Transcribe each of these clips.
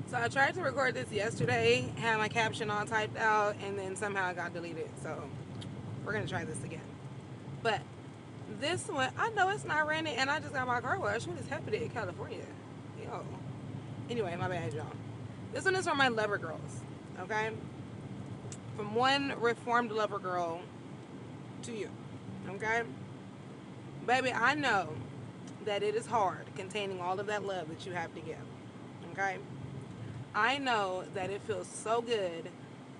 So I tried to record this yesterday, had my caption all typed out, and then somehow it got deleted. So we're gonna try this again. But this one, I know it's not raining, and I just got my car washed. What is happening in California? Yo. Anyway, my bad, y'all. This one is for my lover girls. Okay, from one reformed lover girl to you. Okay, baby, I know that it is hard containing all of that love that you have to give. Okay, I know that it feels so good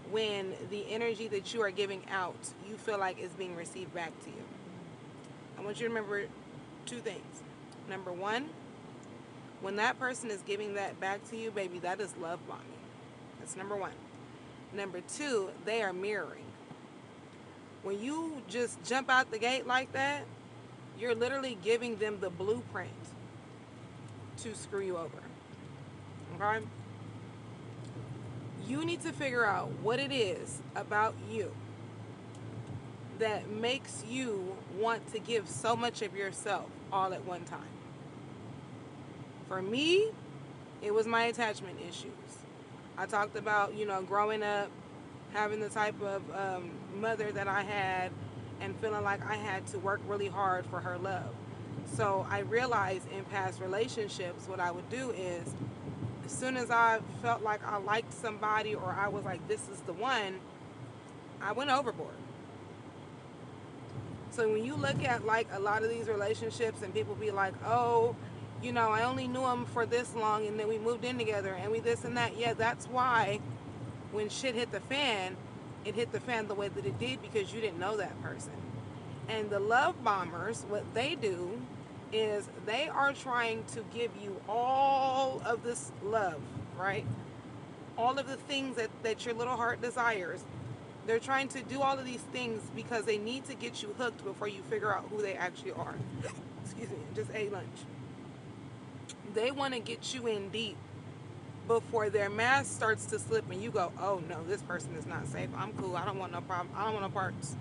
when the energy that you are giving out, you feel like is being received back to you. I want you to remember two things. Number one, when that person is giving that back to you, baby, that is love bombing. That's number one. Number two, they are mirroring. When you just jump out the gate like that, you're literally giving them the blueprint to screw you over. Okay? You need to figure out what it is about you that makes you want to give so much of yourself all at one time. For me, it was my attachment issues. I talked about, growing up, having the type of mother that I had, and feeling like I had to work really hard for her love. So I realized in past relationships, what I would do is, as soon as I felt like I liked somebody or I was like, this is the one, I went overboard. So when you look at like a lot of these relationships and people be like, oh, I only knew him for this long and then we moved in together and we this and that. Yeah, that's why when shit hit the fan, it hit the fan the way that it did because you didn't know that person. And the love bombers, what they do is they are trying to give you all of this love, right? All of the things that your little heart desires. They're trying to do all of these things because they need to get you hooked before you figure out who they actually are. Excuse me, just ate lunch. They want to get you in deep before their mask starts to slip and you go, oh no, this person is not safe. I'm cool. I don't want no problem. I don't want no parts.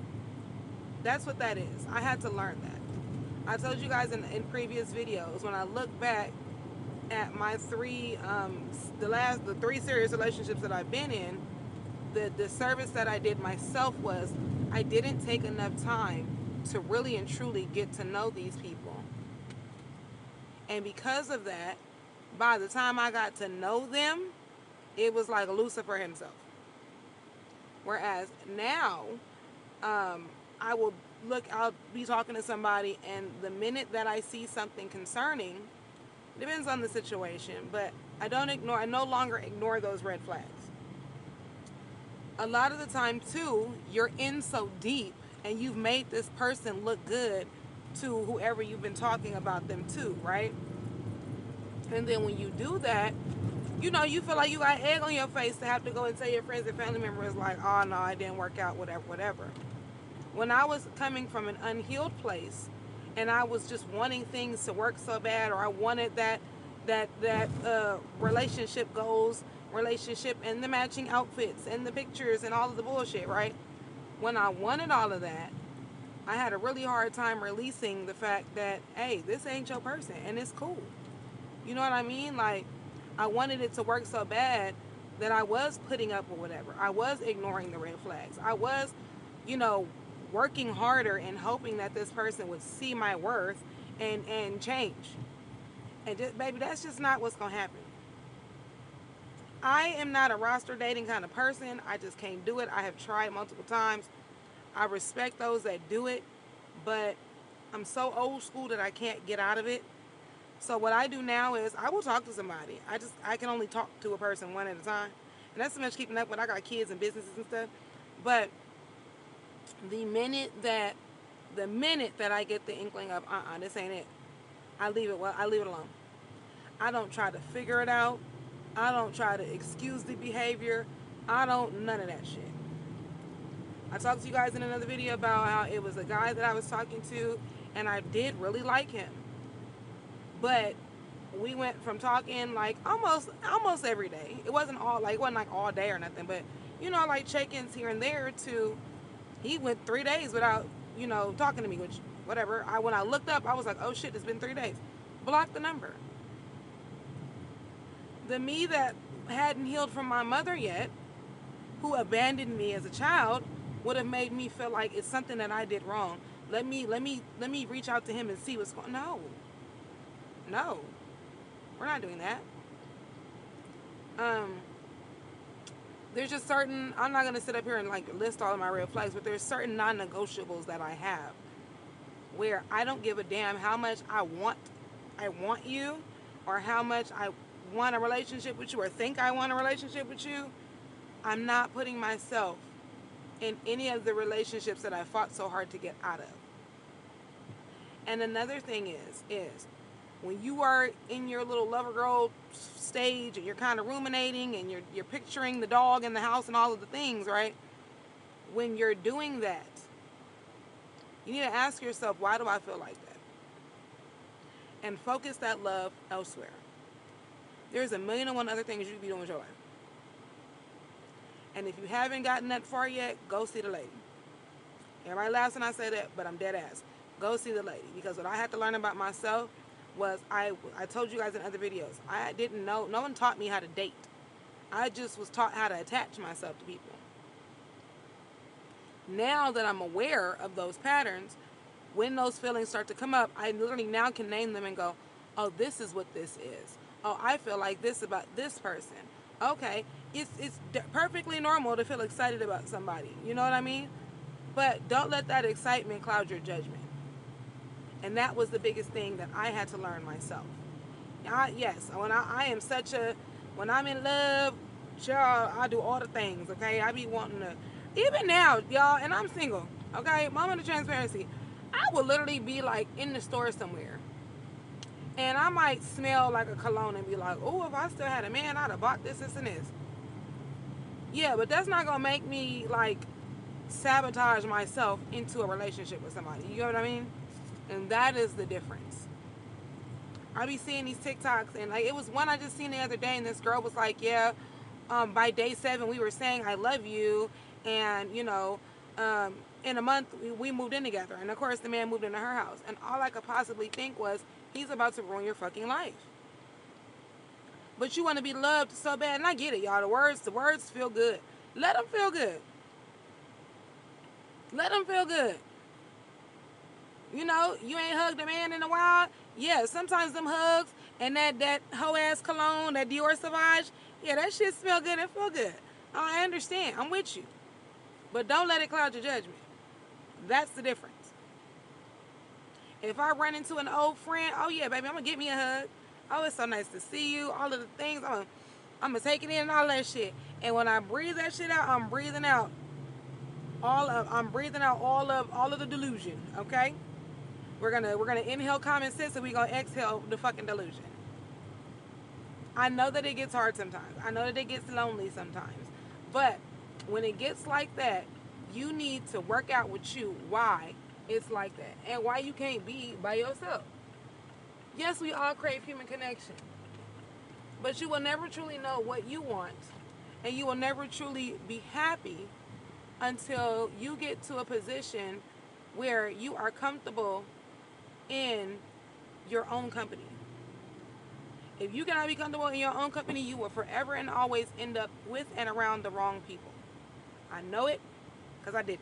That's what that is. I had to learn that. I told you guys in previous videos, when I look back at my the three serious relationships that I've been in, the service that I did myself was I didn't take enough time to really and truly get to know these people. And because of that, by the time I got to know them, it was like Lucifer himself. Whereas now, I will I'll be talking to somebody, and the minute that I see something concerning, depends on the situation, but I no longer ignore those red flags. A lot of the time, too, you're in so deep and you've made this person look good to whoever you've been talking about them to, right? And then when you do that, you feel like you got egg on your face to have to go and tell your friends and family members, like, oh no, it didn't work out, whatever, whatever. When I was coming from an unhealed place and I was just wanting things to work so bad, or I wanted that relationship goals, relationship, and the matching outfits and the pictures and all of the bullshit, right? When I wanted all of that, I had a really hard time releasing the fact that, hey, this ain't your person and it's cool. You know what I mean? Like, I wanted it to work so bad that I was putting up with whatever. I was ignoring the red flags. I was, you know, working harder and hoping that this person would see my worth and change. And just, baby, that's just not what's going to happen. I am not a roster dating kind of person. I just can't do it. I have tried multiple times. I respect those that do it, but I'm so old school that I can't get out of it. So what I do now is I will talk to somebody. I can only talk to a person one at a time. And that's so much keeping up with. I got kids and businesses and stuff. But the minute that I get the inkling of this ain't it, I leave it alone. I don't try to figure it out. I don't try to excuse the behavior. I don't none of that shit. I talked to you guys in another video about how it was a guy that I was talking to and I did really like him. But we went from talking like almost every day. It wasn't like all day or nothing, but like check-ins here and there to he went 3 days without, talking to me, which whatever. When I looked up, I was like, oh shit, it's been 3 days. Block the number. The me that hadn't healed from my mother yet, who abandoned me as a child, would have made me feel like it's something that I did wrong. Let me reach out to him and see what's going. No, we're not doing that. Um, there's just certain. I'm not gonna sit up here and like list all of my red flags, but there's certain non-negotiables that I have where I don't give a damn how much I want you, or how much I want a relationship with you, or think I want a relationship with you. I'm not putting myself in any of the relationships that I fought so hard to get out of. And another thing is when you are in your little lover girl stage and you're kind of ruminating and you're picturing the dog in the house and all of the things, right? When you're doing that, you need to ask yourself, why do I feel like that? And focus that love elsewhere. There's a million and one other things you could be doing with your life. And if you haven't gotten that far yet, go see the lady. Everybody laughs when I say that, but I'm dead ass. Go see the lady. Because what I had to learn about myself was, I told you guys in other videos, I didn't know, no one taught me how to date. I just was taught how to attach myself to people. Now that I'm aware of those patterns, when those feelings start to come up, I literally now can name them and go, oh, this is what this is. Oh, I feel like this about this person. Okay, it's perfectly normal to feel excited about somebody. You know what I mean? But don't let that excitement cloud your judgment. And that was the biggest thing that I had to learn myself. Yes, when I'm in love, child, I do all the things, okay? I be wanting to, even now, y'all, and I'm single, okay? Moment of transparency. I will literally be like in the store somewhere, and I might smell like a cologne and be like, oh, if I still had a man, I'd have bought this, and this. Yeah, but that's not gonna make me like sabotage myself into a relationship with somebody. You know what I mean? And that is the difference. I be seeing these TikToks, and like it was one I just seen the other day, and this girl was like, yeah, by day 7 we were saying I love you, and in a month we moved in together, and of course the man moved into her house, and all I could possibly think was, he's about to ruin your fucking life. But you want to be loved so bad, and I get it, y'all. The words feel good. Let them feel good. Let them feel good. You know, you ain't hugged a man in a while. Yeah, sometimes them hugs and that hoe ass cologne, that Dior Sauvage, yeah, that shit smell good and feel good. I understand. I'm with you. But don't let it cloud your judgment. That's the difference. If I run into an old friend, oh yeah, baby, I'm gonna get me a hug. Oh, it's so nice to see you. All of the things, I'm gonna take it in and all that shit. And when I breathe that shit out, I'm breathing out all of the delusion. Okay. We're gonna inhale common sense, and we're gonna exhale the fucking delusion. I know that it gets hard sometimes. I know that it gets lonely sometimes. But when it gets like that, you need to work out with you why it's like that, and why you can't be by yourself. Yes, we all crave human connection, but you will never truly know what you want, and you will never truly be happy until you get to a position where you are comfortable in your own company. If you cannot be comfortable in your own company, you will forever and always end up with and around the wrong people. I know it because I did it.